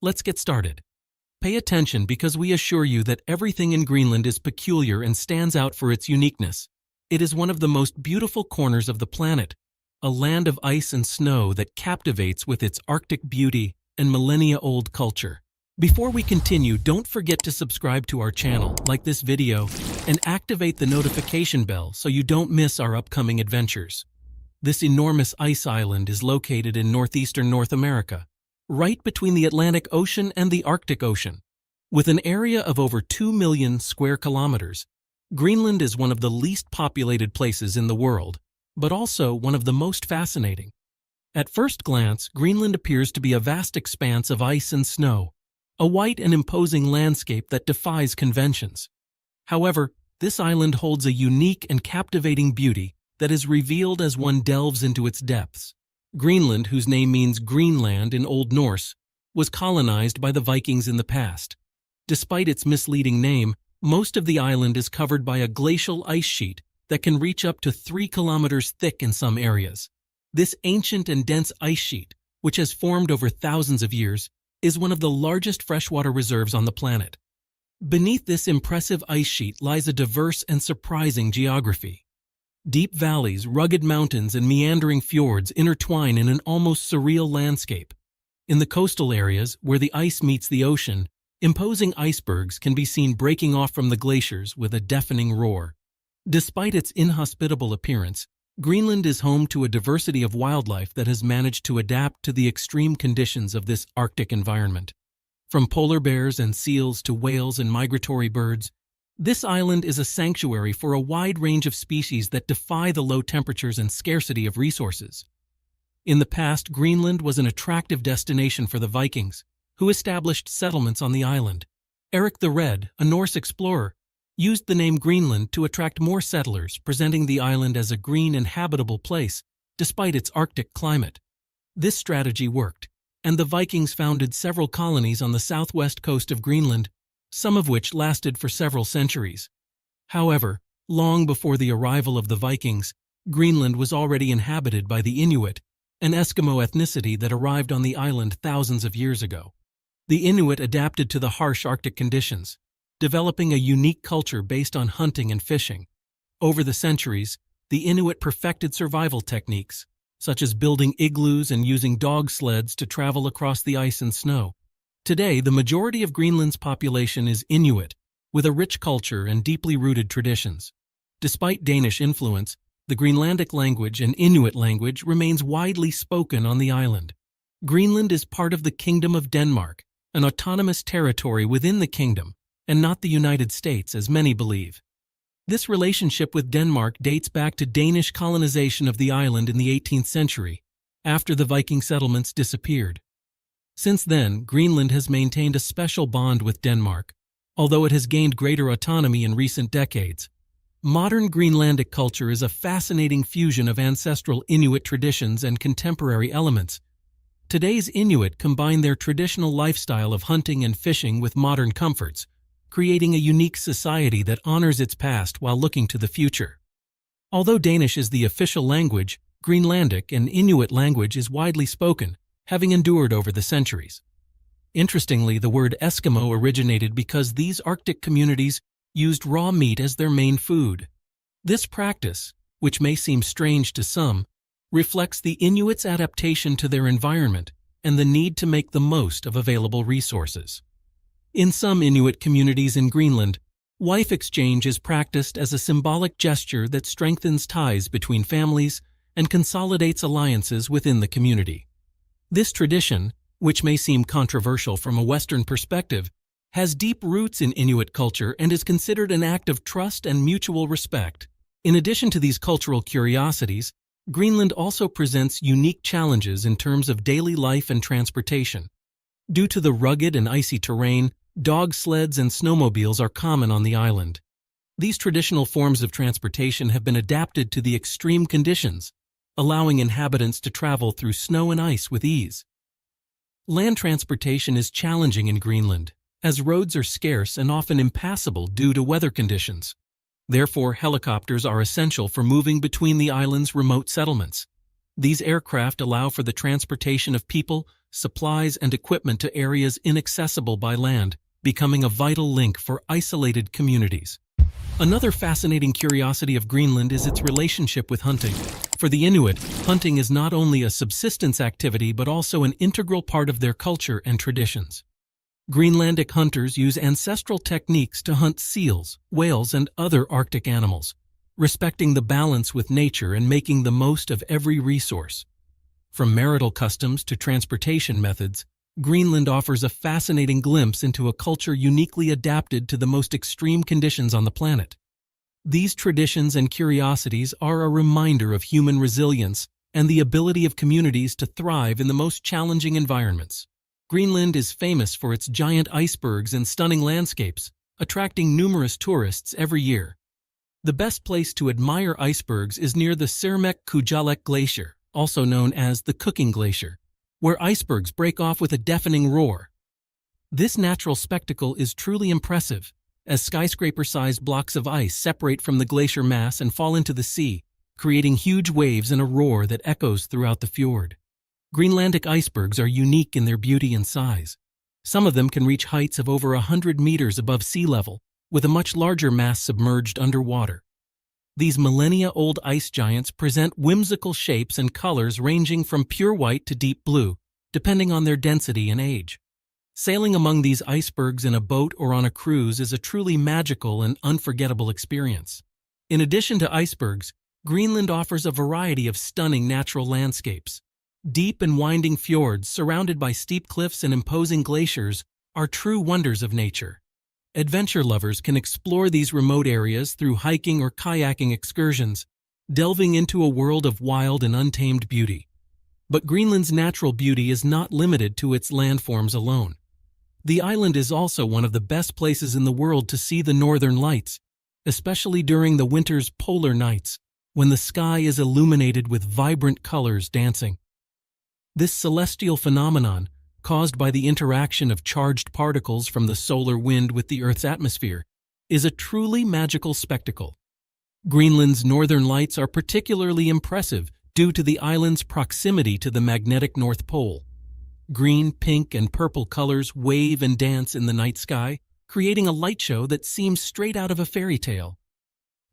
Let's get started. Pay attention because we assure you that everything in Greenland is peculiar and stands out for its uniqueness. It is one of the most beautiful corners of the planet, a land of ice and snow that captivates with its Arctic beauty and millennia-old culture. Before we continue, don't forget to subscribe to our channel, like this video, and activate the notification bell so you don't miss our upcoming adventures. This enormous ice island is located in northeastern North America, right between the Atlantic Ocean and the Arctic Ocean. With an area of over 2 million square kilometers, Greenland is one of the least populated places in the world, but also one of the most fascinating. At first glance, Greenland appears to be a vast expanse of ice and snow, a white and imposing landscape that defies conventions. However, this island holds a unique and captivating beauty that is revealed as one delves into its depths. Greenland, whose name means Greenland in Old Norse, was colonized by the Vikings in the past. Despite its misleading name, most of the island is covered by a glacial ice sheet that can reach up to 3 kilometers thick in some areas. This ancient and dense ice sheet, which has formed over thousands of years, is one of the largest freshwater reserves on the planet. Beneath this impressive ice sheet lies a diverse and surprising geography. Deep valleys, rugged mountains, and meandering fjords intertwine in an almost surreal landscape. In the coastal areas, where the ice meets the ocean, imposing icebergs can be seen breaking off from the glaciers with a deafening roar. Despite its inhospitable appearance, Greenland is home to a diversity of wildlife that has managed to adapt to the extreme conditions of this Arctic environment. From polar bears and seals to whales and migratory birds, this island is a sanctuary for a wide range of species that defy the low temperatures and scarcity of resources. In the past, Greenland was an attractive destination for the Vikings, who established settlements on the island. Eric the Red, a Norse explorer, used the name Greenland to attract more settlers, presenting the island as a green and habitable place, despite its Arctic climate. This strategy worked, and the Vikings founded several colonies on the southwest coast of Greenland, some of which lasted for several centuries. However, long before the arrival of the Vikings, Greenland was already inhabited by the Inuit, an Eskimo ethnicity that arrived on the island thousands of years ago. The Inuit adapted to the harsh Arctic conditions, developing a unique culture based on hunting and fishing. Over the centuries, the Inuit perfected survival techniques, such as building igloos and using dog sleds to travel across the ice and snow. Today, the majority of Greenland's population is Inuit, with a rich culture and deeply rooted traditions. Despite Danish influence, the Greenlandic language and Inuit language remains widely spoken on the island. Greenland is part of the Kingdom of Denmark, an autonomous territory within the kingdom, and not the United States, as many believe. This relationship with Denmark dates back to Danish colonization of the island in the 18th century, after the Viking settlements disappeared. Since then, Greenland has maintained a special bond with Denmark, although it has gained greater autonomy in recent decades. Modern Greenlandic culture is a fascinating fusion of ancestral Inuit traditions and contemporary elements. Today's Inuit combine their traditional lifestyle of hunting and fishing with modern comforts, creating a unique society that honors its past while looking to the future. Although Danish is the official language, Greenlandic and Inuit language is widely spoken, having endured over the centuries. Interestingly, the word Eskimo originated because these Arctic communities used raw meat as their main food. This practice, which may seem strange to some, reflects the Inuits' adaptation to their environment and the need to make the most of available resources. In some Inuit communities in Greenland, wife exchange is practiced as a symbolic gesture that strengthens ties between families and consolidates alliances within the community. This tradition, which may seem controversial from a Western perspective, has deep roots in Inuit culture and is considered an act of trust and mutual respect. In addition to these cultural curiosities, Greenland also presents unique challenges in terms of daily life and transportation. Due to the rugged and icy terrain, dog sleds and snowmobiles are common on the island. These traditional forms of transportation have been adapted to the extreme conditions, allowing inhabitants to travel through snow and ice with ease. Land transportation is challenging in Greenland, as roads are scarce and often impassable due to weather conditions. Therefore, helicopters are essential for moving between the island's remote settlements. These aircraft allow for the transportation of people, supplies, and equipment to areas inaccessible by land, becoming a vital link for isolated communities. Another fascinating curiosity of Greenland is its relationship with hunting. For the Inuit, hunting is not only a subsistence activity but also an integral part of their culture and traditions. Greenlandic hunters use ancestral techniques to hunt seals, whales, and other Arctic animals, respecting the balance with nature and making the most of every resource. From marital customs to transportation methods, Greenland offers a fascinating glimpse into a culture uniquely adapted to the most extreme conditions on the planet. These traditions and curiosities are a reminder of human resilience and the ability of communities to thrive in the most challenging environments. Greenland is famous for its giant icebergs and stunning landscapes, attracting numerous tourists every year. The best place to admire icebergs is near the Sirmek-Kujalek Glacier, also known as the Cooking Glacier, where icebergs break off with a deafening roar. This natural spectacle is truly impressive, as skyscraper-sized blocks of ice separate from the glacier mass and fall into the sea, creating huge waves and a roar that echoes throughout the fjord. Greenlandic icebergs are unique in their beauty and size. Some of them can reach heights of over 100 meters above sea level, with a much larger mass submerged underwater. These millennia-old ice giants present whimsical shapes and colors ranging from pure white to deep blue, depending on their density and age. Sailing among these icebergs in a boat or on a cruise is a truly magical and unforgettable experience. In addition to icebergs, Greenland offers a variety of stunning natural landscapes. Deep and winding fjords surrounded by steep cliffs and imposing glaciers are true wonders of nature. Adventure lovers can explore these remote areas through hiking or kayaking excursions, delving into a world of wild and untamed beauty. But Greenland's natural beauty is not limited to its landforms alone. The island is also one of the best places in the world to see the northern lights, especially during the winter's polar nights, when the sky is illuminated with vibrant colors dancing. This celestial phenomenon, caused by the interaction of charged particles from the solar wind with the Earth's atmosphere, is a truly magical spectacle. Greenland's northern lights are particularly impressive due to the island's proximity to the magnetic North Pole. Green, pink, and purple colors wave and dance in the night sky, creating a light show that seems straight out of a fairy tale.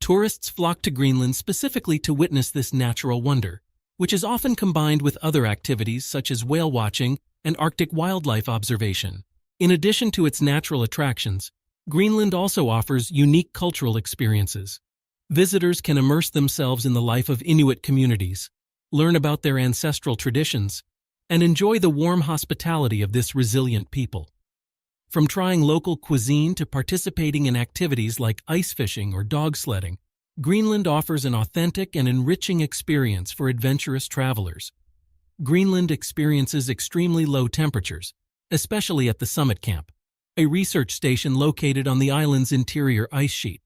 Tourists flock to Greenland specifically to witness this natural wonder, which is often combined with other activities such as whale watching and Arctic wildlife observation. In addition to its natural attractions, Greenland also offers unique cultural experiences. Visitors can immerse themselves in the life of Inuit communities, learn about their ancestral traditions, and enjoy the warm hospitality of this resilient people. From trying local cuisine to participating in activities like ice fishing or dog sledding, Greenland offers an authentic and enriching experience for adventurous travelers. Greenland experiences extremely low temperatures, especially at the summit camp, a research station located on the island's interior ice sheet.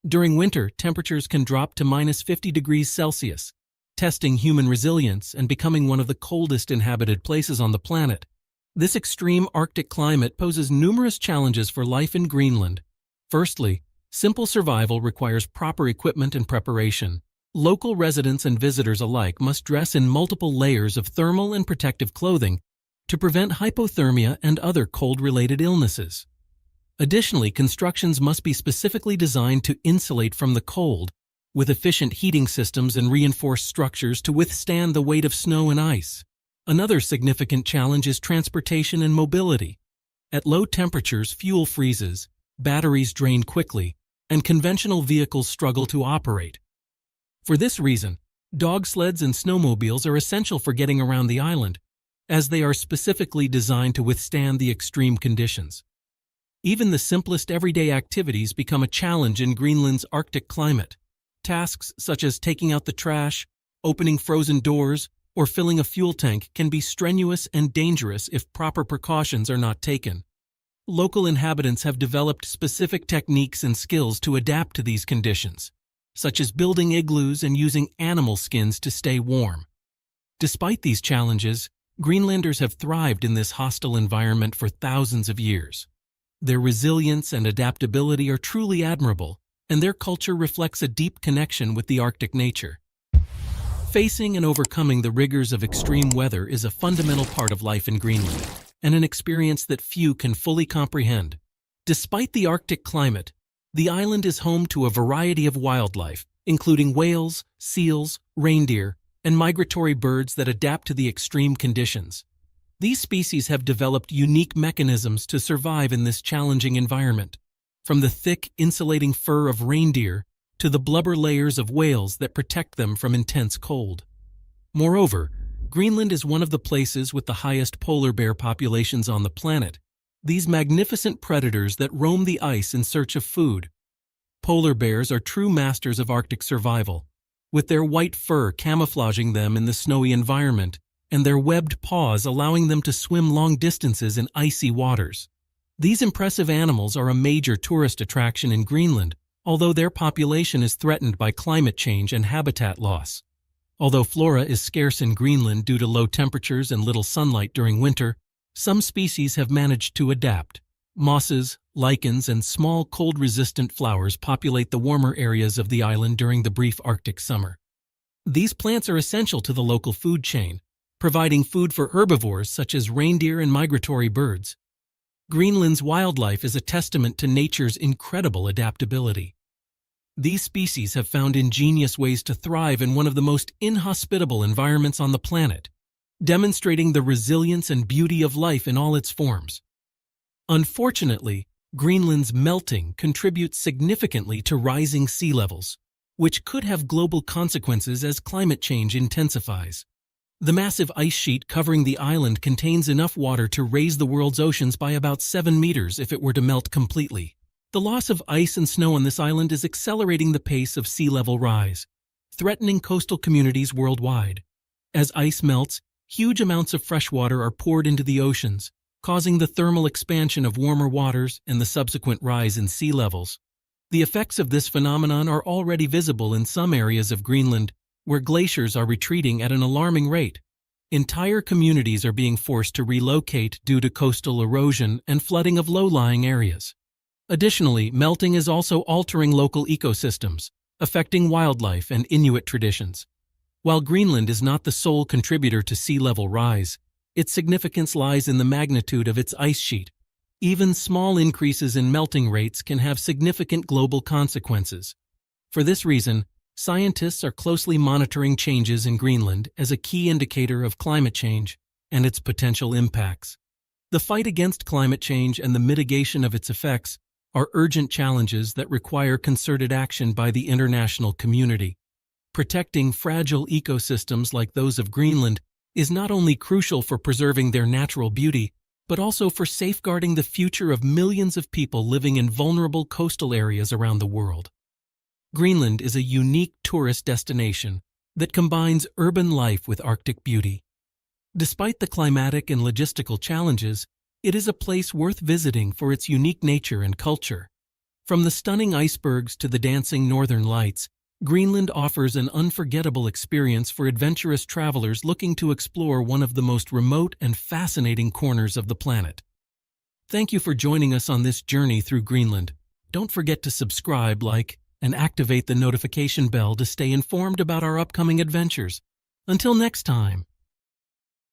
During winter, temperatures can drop to -50 degrees Celsius, testing human resilience and becoming one of the coldest inhabited places on the planet. This extreme Arctic climate poses numerous challenges for life in Greenland. Firstly, simple survival requires proper equipment and preparation. Local residents and visitors alike must dress in multiple layers of thermal and protective clothing to prevent hypothermia and other cold-related illnesses. Additionally, constructions must be specifically designed to insulate from the cold, with efficient heating systems and reinforced structures to withstand the weight of snow and ice. Another significant challenge is transportation and mobility. At low temperatures, fuel freezes, batteries drain quickly, and conventional vehicles struggle to operate. For this reason, dog sleds and snowmobiles are essential for getting around the island, as they are specifically designed to withstand the extreme conditions. Even the simplest everyday activities become a challenge in Greenland's Arctic climate. Tasks such as taking out the trash, opening frozen doors, or filling a fuel tank can be strenuous and dangerous if proper precautions are not taken. Local inhabitants have developed specific techniques and skills to adapt to these conditions, such as building igloos and using animal skins to stay warm. Despite these challenges, Greenlanders have thrived in this hostile environment for thousands of years. Their resilience and adaptability are truly admirable, and their culture reflects a deep connection with the Arctic nature. Facing and overcoming the rigors of extreme weather is a fundamental part of life in Greenland, and an experience that few can fully comprehend. Despite the Arctic climate, the island is home to a variety of wildlife, including whales, seals, reindeer, and migratory birds that adapt to the extreme conditions. These species have developed unique mechanisms to survive in this challenging environment, from the thick, insulating fur of reindeer to the blubber layers of whales that protect them from intense cold. Moreover, Greenland is one of the places with the highest polar bear populations on the planet, these magnificent predators that roam the ice in search of food. Polar bears are true masters of Arctic survival, with their white fur camouflaging them in the snowy environment and their webbed paws allowing them to swim long distances in icy waters. These impressive animals are a major tourist attraction in Greenland, although their population is threatened by climate change and habitat loss. Although flora is scarce in Greenland due to low temperatures and little sunlight during winter, some species have managed to adapt. Mosses, lichens, and small cold-resistant flowers populate the warmer areas of the island during the brief Arctic summer. These plants are essential to the local food chain, providing food for herbivores such as reindeer and migratory birds. Greenland's wildlife is a testament to nature's incredible adaptability. These species have found ingenious ways to thrive in one of the most inhospitable environments on the planet, demonstrating the resilience and beauty of life in all its forms. Unfortunately, Greenland's melting contributes significantly to rising sea levels, which could have global consequences as climate change intensifies. The massive ice sheet covering the island contains enough water to raise the world's oceans by about 7 meters if it were to melt completely. The loss of ice and snow on this island is accelerating the pace of sea level rise, threatening coastal communities worldwide. As ice melts, huge amounts of fresh water are poured into the oceans, causing the thermal expansion of warmer waters and the subsequent rise in sea levels. The effects of this phenomenon are already visible in some areas of Greenland, where glaciers are retreating at an alarming rate. Entire communities are being forced to relocate due to coastal erosion and flooding of low-lying areas. Additionally, melting is also altering local ecosystems, affecting wildlife and Inuit traditions. While Greenland is not the sole contributor to sea level rise, its significance lies in the magnitude of its ice sheet. Even small increases in melting rates can have significant global consequences. For this reason, scientists are closely monitoring changes in Greenland as a key indicator of climate change and its potential impacts. The fight against climate change and the mitigation of its effects are urgent challenges that require concerted action by the international community. Protecting fragile ecosystems like those of Greenland is not only crucial for preserving their natural beauty, but also for safeguarding the future of millions of people living in vulnerable coastal areas around the world. Greenland is a unique tourist destination that combines urban life with Arctic beauty. Despite the climatic and logistical challenges, it is a place worth visiting for its unique nature and culture. From the stunning icebergs to the dancing northern lights, Greenland offers an unforgettable experience for adventurous travelers looking to explore one of the most remote and fascinating corners of the planet. Thank you for joining us on this journey through Greenland. Don't forget to subscribe, like, and activate the notification bell to stay informed about our upcoming adventures. Until next time.